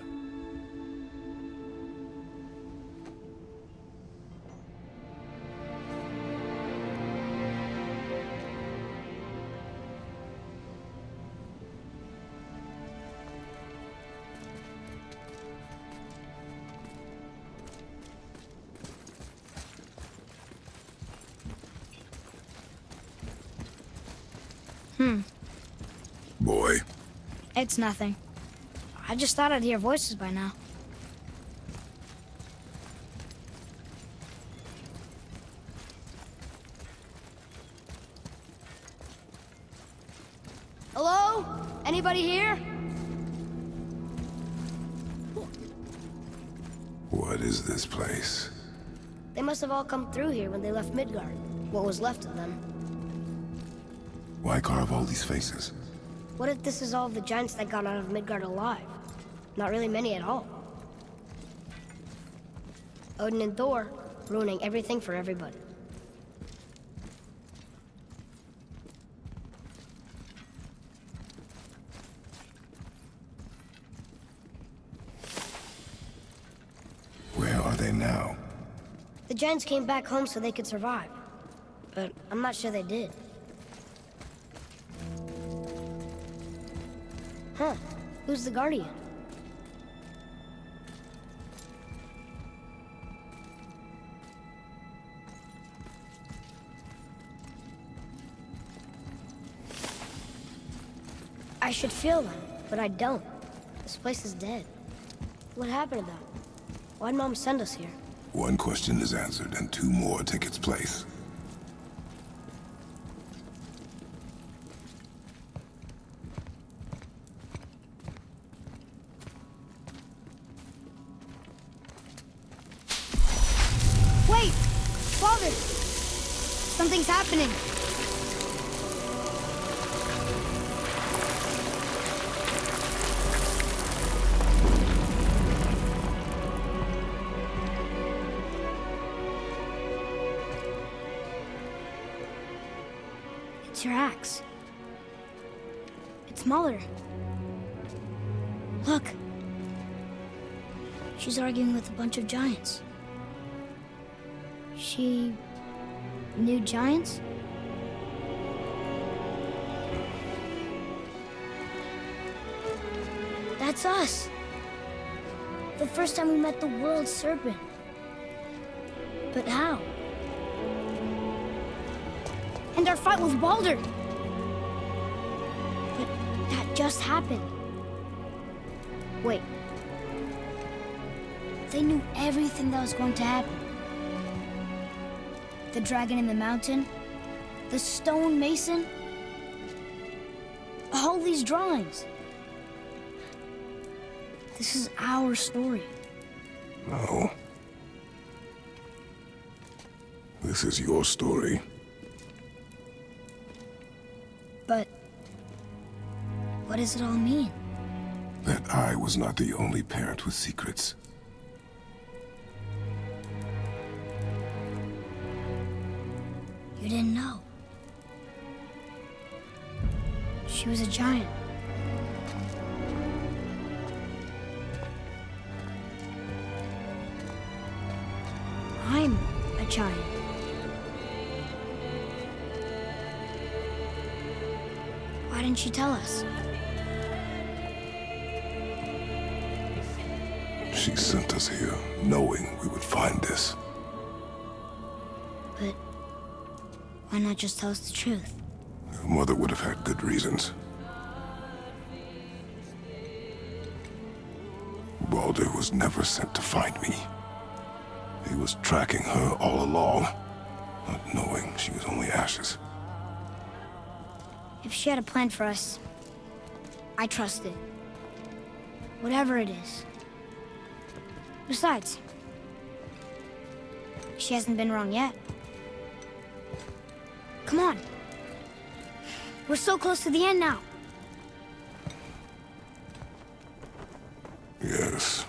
Boy. It's nothing. I just thought I'd hear voices by now. Hello? Anybody here? What is this place? They must have all come through here when they left Midgard. What was left of them. Why carve all these faces? What if this is all the giants that got out of Midgard alive? Not really many at all. Odin and Thor, ruining everything for everybody. Where are they now? The giants came back home so they could survive. But I'm not sure they did. Huh. Who's the Guardian? I should feel them, but I don't. This place is dead. What happened to them? Why'd Mom send us here? One question is answered, and two more take its place. Wait! Baldur! Something's happening! It's your axe. It's Muller. Look! She's arguing with a bunch of giants. She knew giants? That's us! The first time we met the world serpent. But how? And our fight with Baldur! But that just happened. Wait. They knew everything that was going to happen. The dragon in the mountain, the stone mason, all these drawings. This is our story. No. This is your story. But what does it all mean? That I was not the only parent with secrets. We didn't know. She was a giant. I'm a giant. Why didn't she tell us? She sent us here, knowing we would find this. But why not just tell us the truth? Your mother would have had good reasons. Baldur was never sent to find me. He was tracking her all along, not knowing she was only ashes. If she had a plan for us, I trust it. Whatever it is. Besides, she hasn't been wrong yet. Come on. We're so close to the end now. Yes.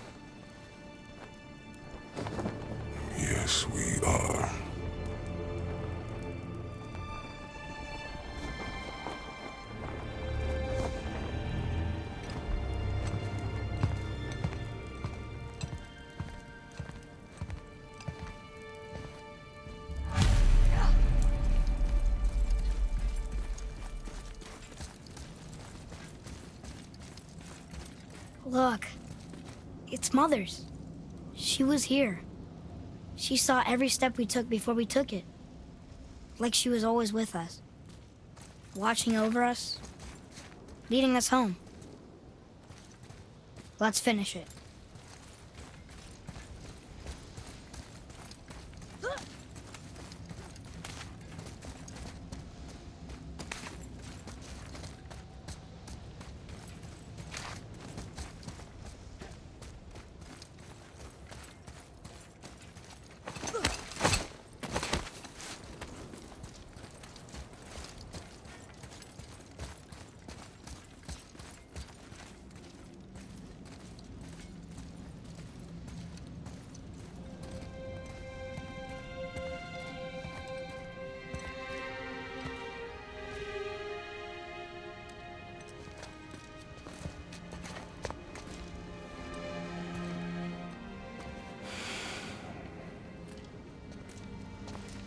Yes, we are. Look, it's Mother's. She was here. She saw every step we took before we took it. Like she was always with us. Watching over us. Leading us home. Let's finish it.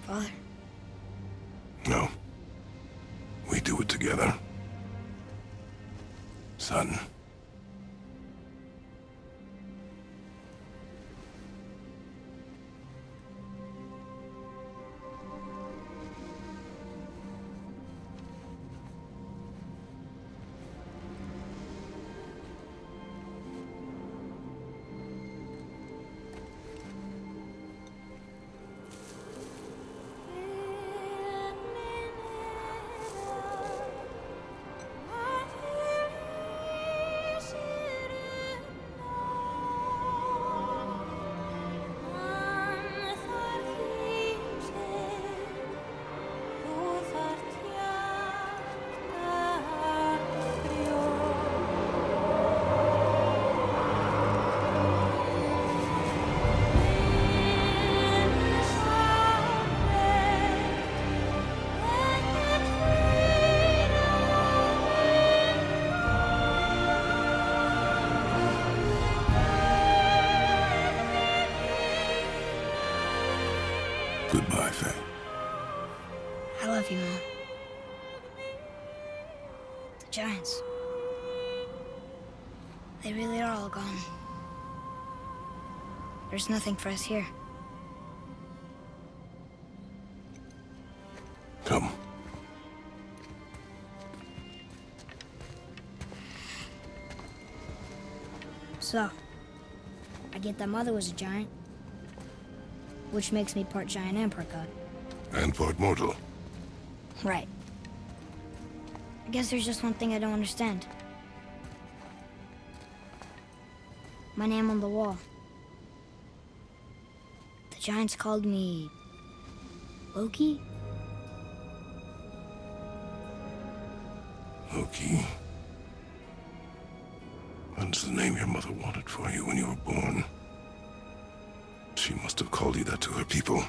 Father? No. We do it together. Son. Goodbye, Faye. I love you, Mom. The giants. They really are all gone. There's nothing for us here. Come. So, I get that Mother was a giant, which makes me part giant and part god. And part mortal. Right. I guess there's just one thing I don't understand. My name on the wall. The giants called me... Loki? Loki. That's the name your mother wanted for you when you were born. She must have called you that to her people.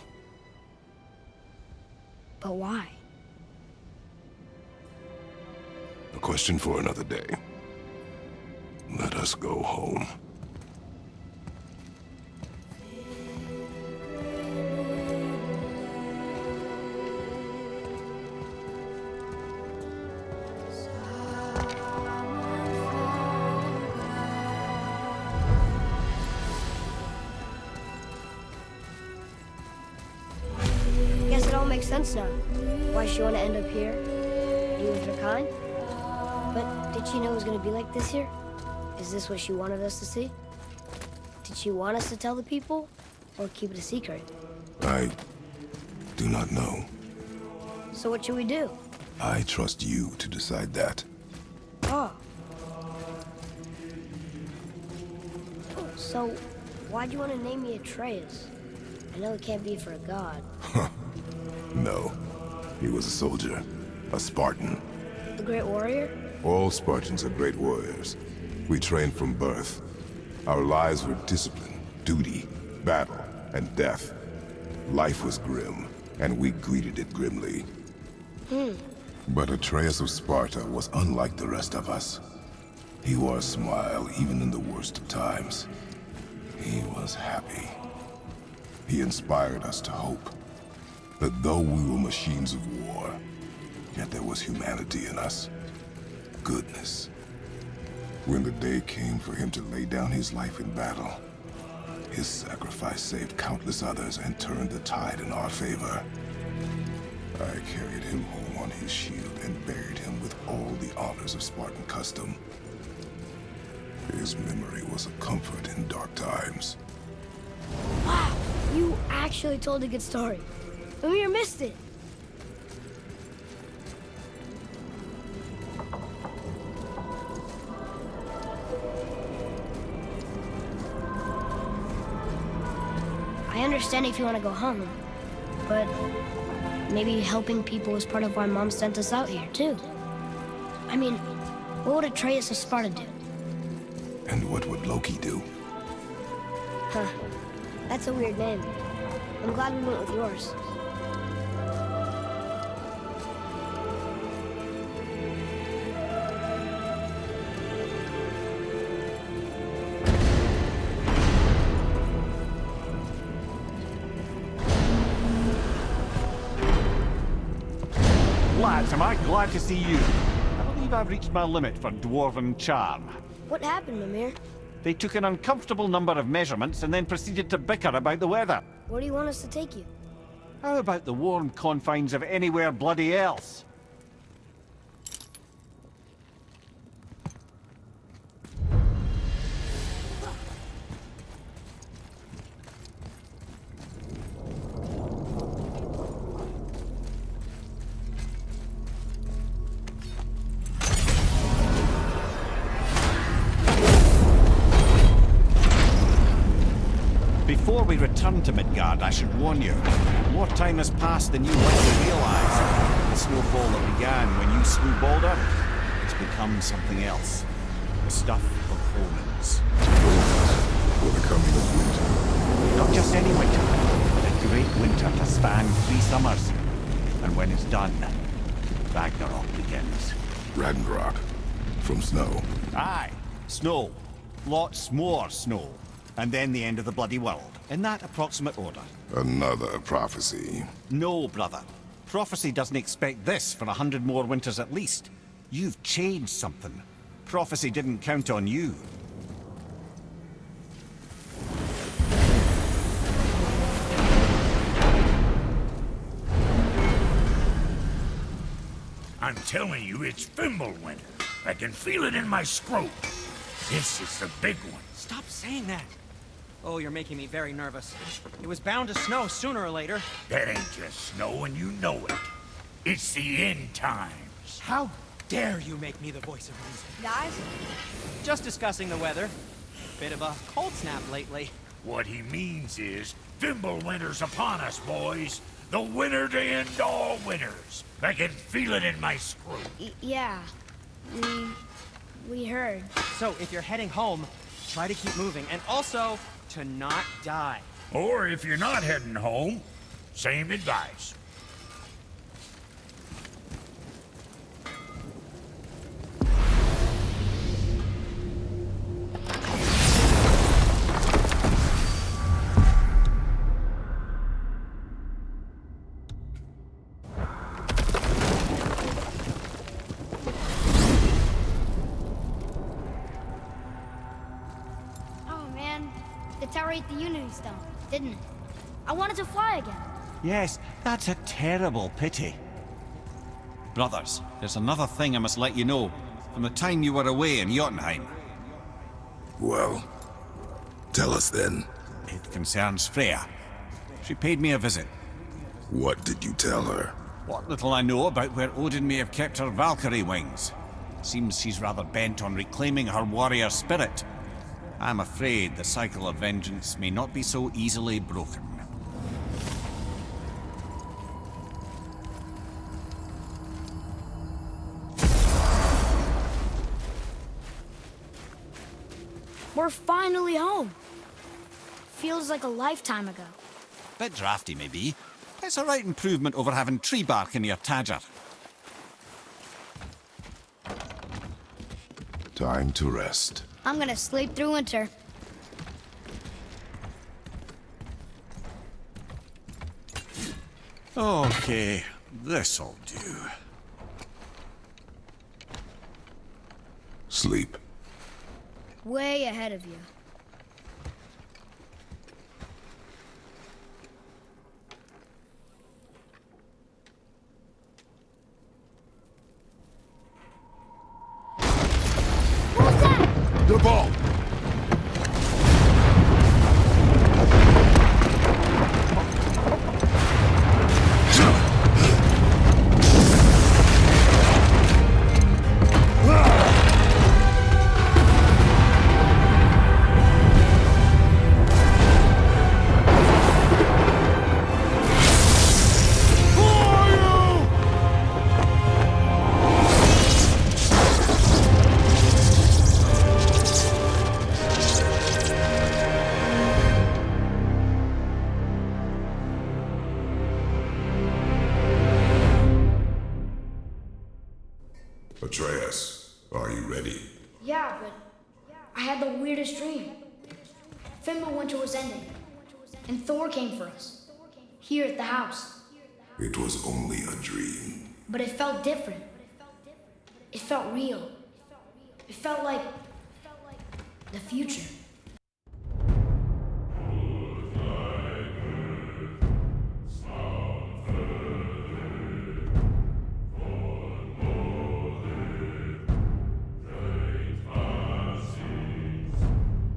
But why? A question for another day. Let us go home. Guess it all makes sense now. Why she want to end up here? You with her kind? But did she know it was going to be like this here? Is this what she wanted us to see? Did she want us to tell the people? Or keep it a secret? I do not know. So what should we do? I trust you to decide that. Oh. So, why'd you want to name me Atreus? I know it can't be for a god. No. He was a soldier. A Spartan. The Great Warrior? All Spartans are great warriors. We trained from birth. Our lives were discipline, duty, battle, and death. Life was grim, and we greeted it grimly. But Atreus of Sparta was unlike the rest of us. He wore a smile even in the worst of times. He was happy. He inspired us to hope that though we were machines of war, yet there was humanity in us. Goodness. When the day came for him to lay down his life in battle, his sacrifice saved countless others and turned the tide in our favor. I carried him home on his shield and buried him with all the honors of Spartan custom. His memory was a comfort in dark times. Wow, you actually told a good story. Amir missed it. I understand if you want to go home, but maybe helping people is part of why Mom sent us out here, too. I mean, what would Atreus of Sparta do? And what would Loki do? Huh. That's a weird name. I'm glad we went with yours. Lads, am I glad to see you. I believe I've reached my limit for dwarven charm. What happened, Mimir? They took an uncomfortable number of measurements and then proceeded to bicker about the weather. Where do you want us to take you? How about the warm confines of anywhere bloody else? Before we return to Midgard, I should warn you. More time has passed than you likely realize. The snowfall that began when you slew Baldur has become something else. The stuff of omens. For the coming of winter. Not just any winter, but a great winter to span 3 summers. And when it's done, Ragnarok begins. Ragnarok. From snow. Aye, snow. Lots more snow. And then the end of the bloody world. In that approximate order. Another prophecy. No, brother. Prophecy doesn't expect this for 100 more winters at least. You've changed something. Prophecy didn't count on you. I'm telling you, it's Fimbulwinter. I can feel it in my scrote. This is the big one. Stop saying that. Oh, you're making me very nervous. It was bound to snow sooner or later. That ain't just snow, and you know it. It's the end times. How dare you make me the voice of reason? Guys? Just discussing the weather. Bit of a cold snap lately. What he means is, Fimbulwinter's upon us, boys. The winter to end all winters. I can feel it in my scrote. Yeah. We heard. So, if you're heading home, try to keep moving. And also, to not die. Or if you're not heading home, same advice. and deteriorate the Unity Stone, didn't it? I wanted to fly again. Yes, that's a terrible pity. Brothers, there's another thing I must let you know. From the time you were away in Jötunheim. Well, tell us then. It concerns Freya. She paid me a visit. What did you tell her? What little I know about where Odin may have kept her Valkyrie wings. Seems she's rather bent on reclaiming her warrior spirit. I'm afraid the cycle of vengeance may not be so easily broken. We're finally home. Feels like a lifetime ago. Bit drafty, maybe. It's a right improvement over having tree bark in your tadger. Time to rest. I'm gonna sleep through winter. Okay, this'll do. Sleep. Way ahead of you. What's that? The ball! Atreus, are you ready? Yeah, but I had the weirdest dream. Winter was ending, and Thor came for us. Here at the house. It was only a dream. But it felt different. It felt real. It felt like the future.